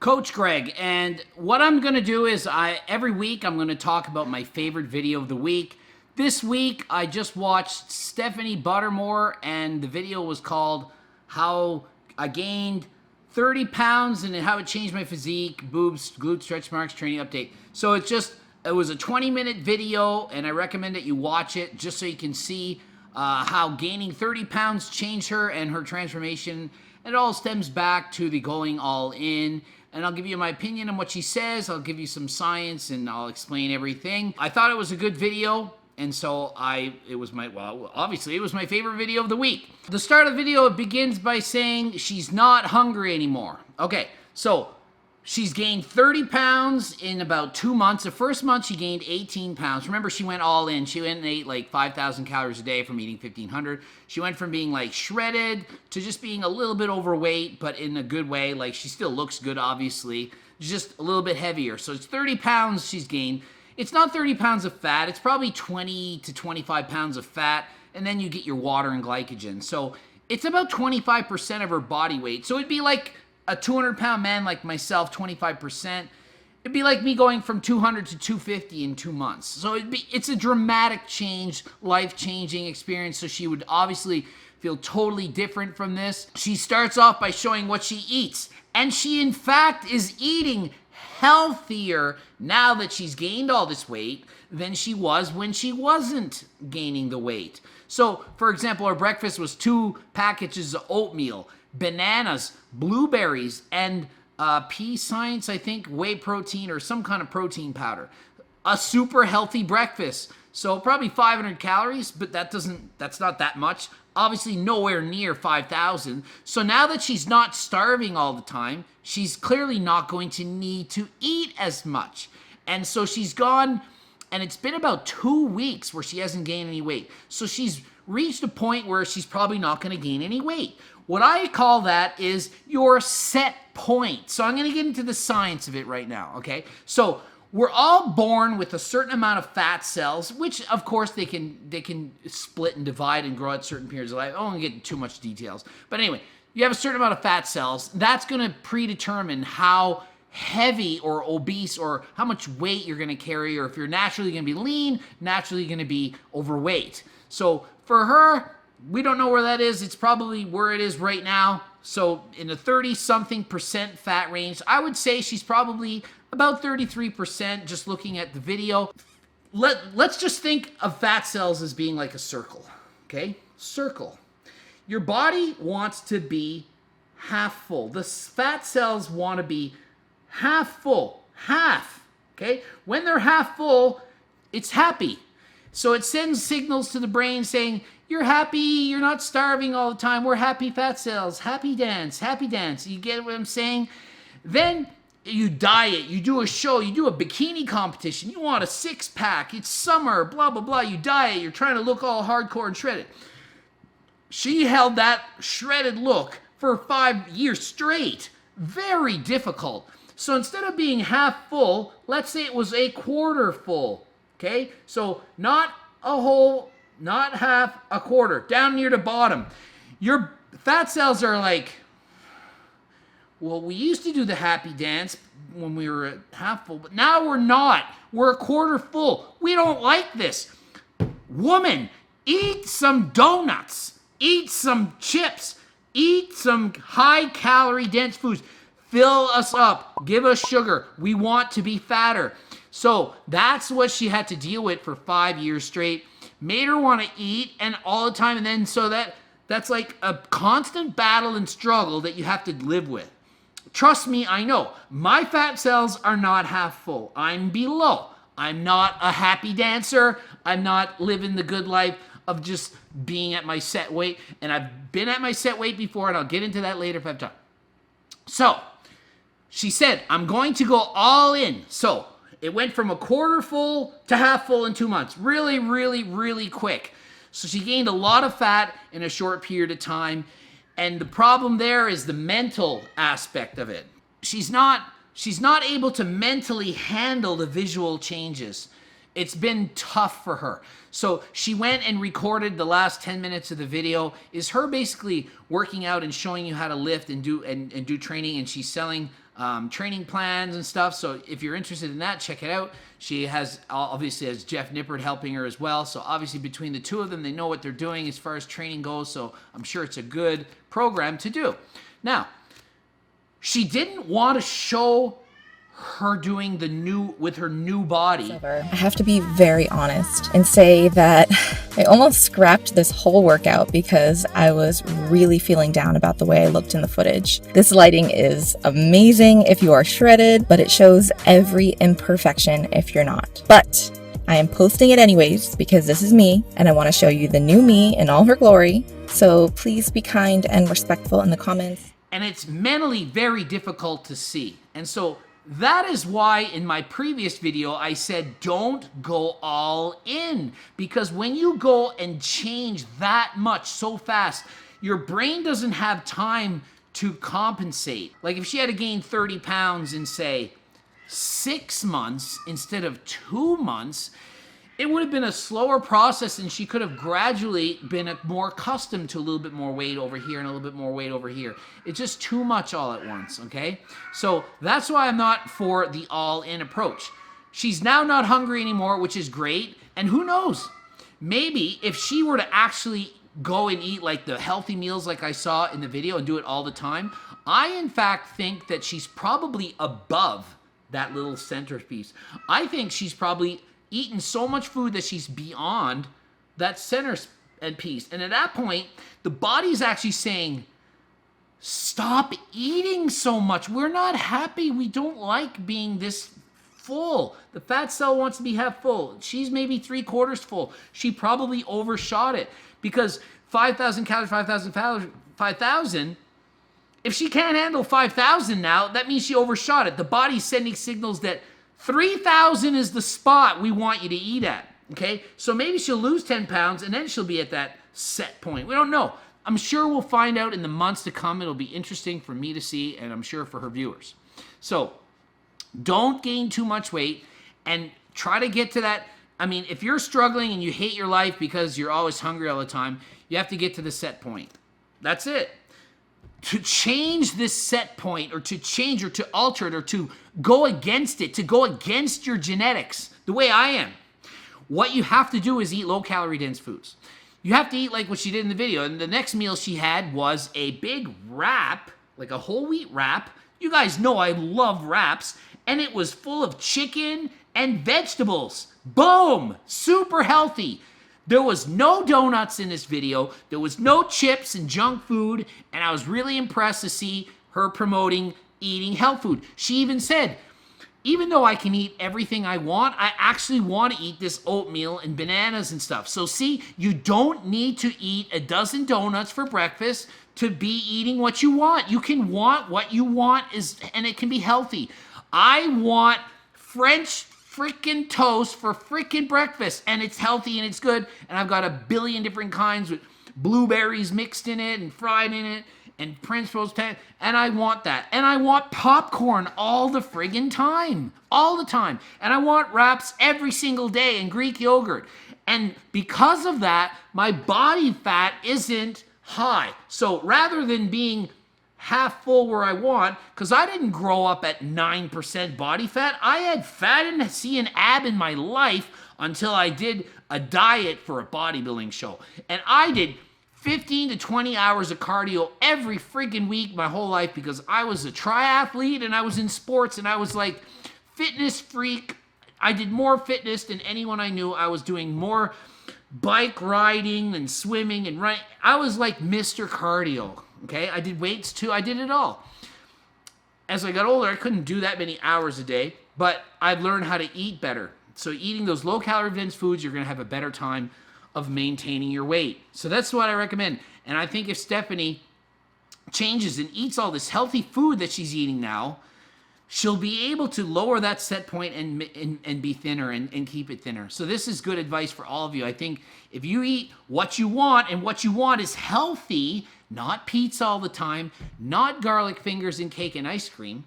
Coach Greg, and what I'm going to do is every week I'm going to talk about my favorite video of the week. This week I just watched Stephanie Buttermore, and the video was called How I Gained 30 Pounds and How It Changed My Physique, Boobs, Glute Stretch Marks Training Update. So it was a 20-minute video, and I recommend that you watch it just so you can see how gaining 30 pounds changed her and her transformation. It all stems back to the going all in. And I'll give you my opinion on what she says. I'll give you some science and I'll explain everything. I thought it was a good video. And so obviously it was my favorite video of the week. The start of the video, it begins by saying she's not hungry anymore. Okay, so she's gained 30 pounds in about 2 months. The first month she gained 18 pounds. Remember, she went all in. She went and ate like 5,000 calories a day from eating 1,500. She went from being like shredded to just being a little bit overweight, but in a good way. Like, she still looks good, obviously. Just a little bit heavier. So it's 30 pounds she's gained. It's not 30 pounds of fat. It's probably 20 to 25 pounds of fat. And then you get your water and glycogen. So it's about 25% of her body weight. So it'd be like a 200-pound man like myself, 25%. It'd be like me going from 200 to 250 in 2 months. So it's a dramatic change, life-changing experience. So she would obviously feel totally different from this. She starts off by showing what she eats. And she, in fact, is eating healthier now that she's gained all this weight than she was when she wasn't gaining the weight. So, for example, her breakfast was 2 packages of oatmeal, bananas, blueberries, and pea science, I think, whey protein or some kind of protein powder. A super healthy breakfast. So probably 500 calories, but that's not that much. Obviously nowhere near 5,000. So now that she's not starving all the time, she's clearly not going to need to eat as much. And so she's gone, and it's been about 2 weeks where she hasn't gained any weight. So she's reached a point where she's probably not going to gain any weight. What I call that is your set point. So I'm going to get into the science of it right now, okay? So we're all born with a certain amount of fat cells, which of course they can split and divide and grow at certain periods of life. I won't get into too much details. But anyway, you have a certain amount of fat cells. That's going to predetermine how heavy or obese or how much weight you're going to carry, or if you're naturally going to be lean, naturally going to be overweight. So for her, we don't know where that is. It's probably where it is right now. So in the 30-something% fat range, I would say she's probably about 33% just looking at the video. Let's just think of fat cells as being like a circle, okay? Circle. Your body wants to be half full. The fat cells want to be half full, half, okay? When they're half full, it's happy. So it sends signals to the brain saying, you're happy, you're not starving all the time, we're happy fat cells, happy dance, happy dance. You get what I'm saying? Then you diet, you do a show, you do a bikini competition, you want a 6-pack, it's summer, blah, blah, blah. You diet, you're trying to look all hardcore and shredded. She held that shredded look for 5 years straight. Very difficult. So instead of being half full, let's say it was a quarter full. Okay, so not a whole, not half, a quarter, down near the bottom. Your fat cells are like, well, we used to do the happy dance when we were at half full, but now we're not. We're a quarter full. We don't like this. Woman, eat some donuts, eat some chips, eat some high-calorie dense foods. Fill us up. Give us sugar. We want to be fatter. So that's what she had to deal with for 5 years straight. Made her want to eat and all the time. And then so that's like a constant battle and struggle that you have to live with. Trust me, I know. My fat cells are not half full. I'm below. I'm not a happy dancer. I'm not living the good life of just being at my set weight. And I've been at my set weight before, and I'll get into that later if I have time. So she said, I'm going to go all in. So it went from a quarter full to half full in 2 months. Really, really, really quick. So she gained a lot of fat in a short period of time. And the problem there is the mental aspect of it. She's not able to mentally handle the visual changes. It's been tough for her. So she went and recorded the last 10 minutes of the video. Is her basically working out and showing you how to lift and do training, and she's selling training plans and stuff. So if you're interested in that, check it out. She obviously has Jeff Nippert helping her as well. So obviously between the two of them, they know what they're doing as far as training goes. So I'm sure it's a good program to do. Now, she didn't want to show her doing with her new body. I have to be very honest and say that I almost scrapped this whole workout because I was really feeling down about the way I looked in the footage. This lighting is amazing if you are shredded, but it shows every imperfection if you're not. But I am posting it anyways because this is me and I want to show you the new me in all her glory. So please be kind and respectful in the comments. And it's mentally very difficult to see. And so that is why in my previous video I said don't go all in, because when you go and change that much so fast, your brain doesn't have time to compensate. Like if she had to gain 30 pounds in say 6 months instead of 2 months, it would have been a slower process and she could have gradually been more accustomed to a little bit more weight over here and a little bit more weight over here. It's just too much all at once, okay? So that's why I'm not for the all-in approach. She's now not hungry anymore, which is great. And who knows? Maybe if she were to actually go and eat like the healthy meals like I saw in the video and do it all the time, I in fact think that she's probably above that little centerpiece. I think she's probably eaten so much food that she's beyond that center piece. And at that point, the body's actually saying, stop eating so much. We're not happy. We don't like being this full. The fat cell wants to be half full. She's maybe 3/4 full. She probably overshot it because 5,000 calories, 5,000. If she can't handle 5,000 now, that means she overshot it. The body's sending signals that 3,000 is the spot we want you to eat at, okay? So maybe she'll lose 10 pounds and then she'll be at that set point. We don't know. I'm sure we'll find out in the months to come. It'll be interesting for me to see, and I'm sure for her viewers. So don't gain too much weight and try to get to that. I mean, if you're struggling and you hate your life because you're always hungry all the time, you have to get to the set point. That's it. To change this set point or to change or to alter it or to go against it, to go against your genetics, the way I am, what you have to do is eat low-calorie dense foods. You have to eat like what she did in the video. And the next meal she had was a big wrap, like a whole wheat wrap. You guys know I love wraps. And it was full of chicken and vegetables. Boom! Super healthy. There was no donuts in this video. There was no chips and junk food. And I was really impressed to see her promoting eating health food. She even said, even though I can eat everything I want, I actually want to eat this oatmeal and bananas and stuff. So see, you don't need to eat a dozen donuts for breakfast to be eating what you want. You can want what you want, and it can be healthy. I want French freaking toast for freaking breakfast, and it's healthy and it's good, and I've got a billion different kinds with blueberries mixed in it and fried in it and Prince Rose, and I want that. And I want popcorn all the friggin' time. All the time. And I want wraps every single day and Greek yogurt. And because of that, my body fat isn't high. So rather than being half full where I want, because I didn't grow up at 9% body fat. I had fat and see an ab in my life until I did a diet for a bodybuilding show. And I did 15 to 20 hours of cardio every freaking week my whole life because I was a triathlete and I was in sports and I was like fitness freak. I did more fitness than anyone I knew. I was doing more bike riding and swimming and running. I was like Mr. Cardio, okay? I did weights too. I did it all. As I got older, I couldn't do that many hours a day, but I've learned how to eat better. So eating those low-calorie dense foods, you're going to have a better time of maintaining your weight. So that's what I recommend. And I think if Stephanie changes and eats all this healthy food that she's eating now, she'll be able to lower that set point and be thinner and keep it thinner. So this is good advice for all of you. I think if you eat what you want, and what you want is healthy, not pizza all the time, not garlic fingers and cake and ice cream.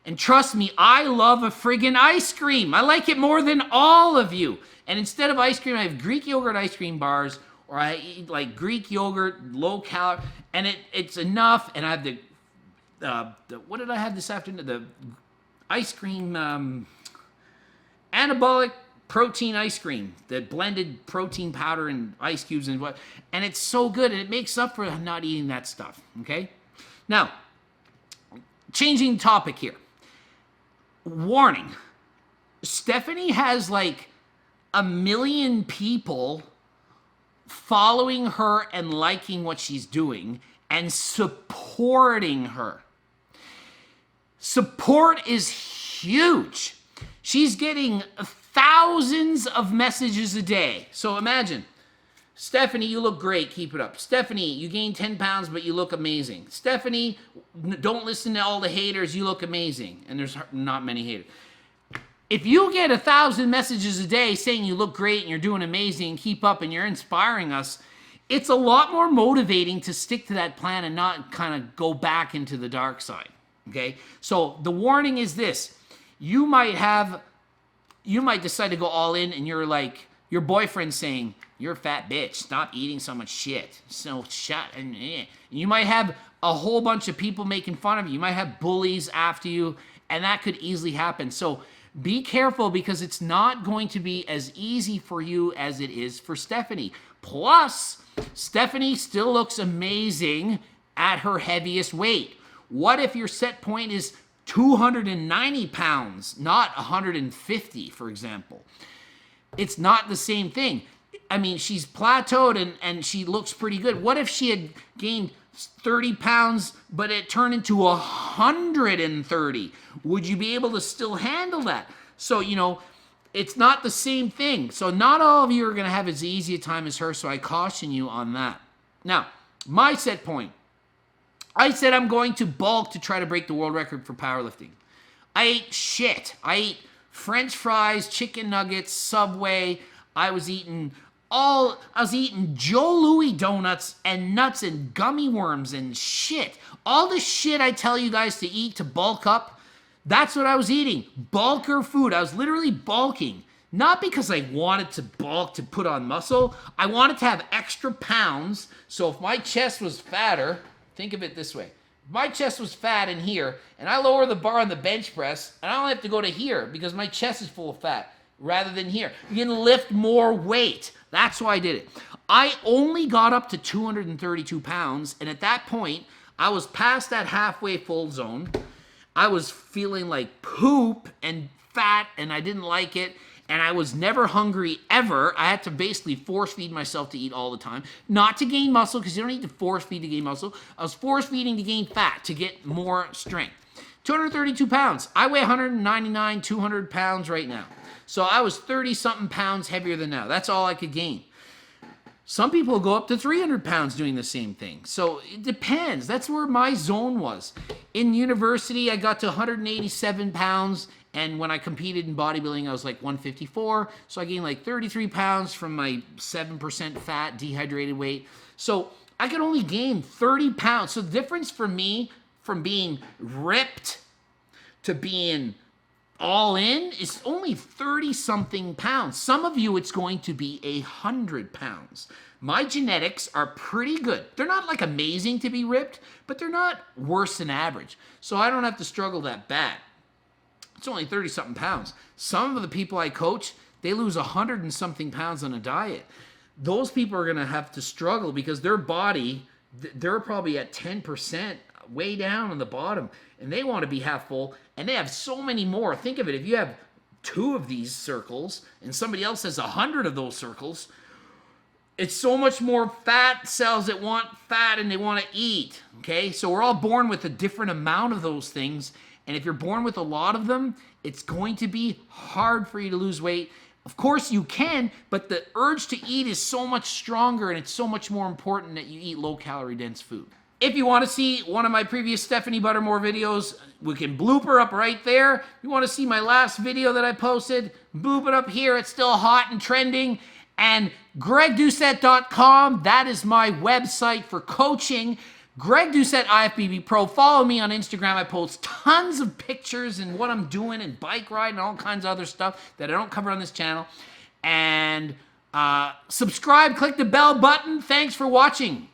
And trust me, I love a friggin' ice cream. I like it more than all of you. And instead of ice cream, I have Greek yogurt ice cream bars, or I eat like Greek yogurt, low calorie, and it's enough. And I have what did I have this afternoon? The ice cream, anabolic protein ice cream, the blended protein powder and ice cubes and what, and it's so good, and it makes up for not eating that stuff, okay? Now, changing topic here. Warning. Stephanie has like 1 million people following her and liking what she's doing and supporting her. Support is huge. She's getting thousands of messages a day. So imagine, Stephanie, you look great. Keep it up. Stephanie, you gained 10 pounds, but you look amazing. Stephanie, don't listen to all the haters. You look amazing. And there's not many haters. If you get 1,000 messages a day saying you look great and you're doing amazing, keep up, and you're inspiring us, it's a lot more motivating to stick to that plan and not kind of go back into the dark side. Okay? So the warning is this. You might decide to go all in, and you're like, your boyfriend's saying, you're a fat bitch, stop eating so much shit. So shut. And you might have a whole bunch of people making fun of you. You might have bullies after you, and that could easily happen. So be careful, because it's not going to be as easy for you as it is for Stephanie. Plus, Stephanie still looks amazing at her heaviest weight. What if your set point is 290 pounds, not 150, for example? It's not the same thing. I mean, she's plateaued and she looks pretty good. What if she had gained 30 pounds, but it turned into 130? Would you be able to still handle that? So, it's not the same thing. So not all of you are going to have as easy a time as her, so I caution you on that. Now, my set point. I said I'm going to bulk to try to break the world record for powerlifting. I ate shit. I ate French fries, chicken nuggets, Subway. I was eating Joe Louis donuts and nuts and gummy worms and shit. All the shit I tell you guys to eat to bulk up, that's what I was eating. Bulker food. I was literally bulking. Not because I wanted to bulk to put on muscle. I wanted to have extra pounds, so if my chest was fatter, think of it this way. If my chest was fat in here, and I lower the bar on the bench press, and I only have to go to here because my chest is full of fat, rather than here. You can lift more weight. That's why I did it. I only got up to 232 pounds, and at that point, I was past that halfway full zone. I was feeling like poop and fat, and I didn't like it. And I was never hungry ever. I had to basically force feed myself to eat all the time. Not to gain muscle, because you don't need to force feed to gain muscle. I was force feeding to gain fat, to get more strength. 232 pounds. I weigh 199, 200 pounds right now. So I was 30-something pounds heavier than now. That's all I could gain. Some people go up to 300 pounds doing the same thing. So it depends. That's where my zone was. In university, I got to 187 pounds. And when I competed in bodybuilding, I was like 154. So I gained like 33 pounds from my 7% fat, dehydrated weight. So I could only gain 30 pounds. So the difference for me from being ripped to being all in is only 30-something pounds. Some of you, it's going to be 100 pounds. My genetics are pretty good. They're not like amazing to be ripped, but they're not worse than average. So I don't have to struggle that bad. It's only 30-something pounds. Some of the people I coach, they lose 100 and something pounds on a diet. Those people are going to have to struggle because their body, they're probably at 10% way down on the bottom, and they want to be half full, and they have so many more. Think of it. If you have 2 of these circles and somebody else has 100 of those circles, it's so much more fat cells that want fat and they want to eat, okay? So we're all born with a different amount of those things. And if you're born with a lot of them, it's going to be hard for you to lose weight. Of course you can, but the urge to eat is so much stronger, and it's so much more important that you eat low-calorie dense food. If you want to see one of my previous Stephanie Buttermore videos, we can blooper up right there. If you want to see my last video that I posted, bloop it up here. It's still hot and trending. And GregDoucette.com, that is my website for coaching. Greg Doucette, IFBB Pro. Follow me on Instagram. I post tons of pictures and what I'm doing and bike ride and all kinds of other stuff that I don't cover on this channel. And subscribe, click the bell button. Thanks for watching.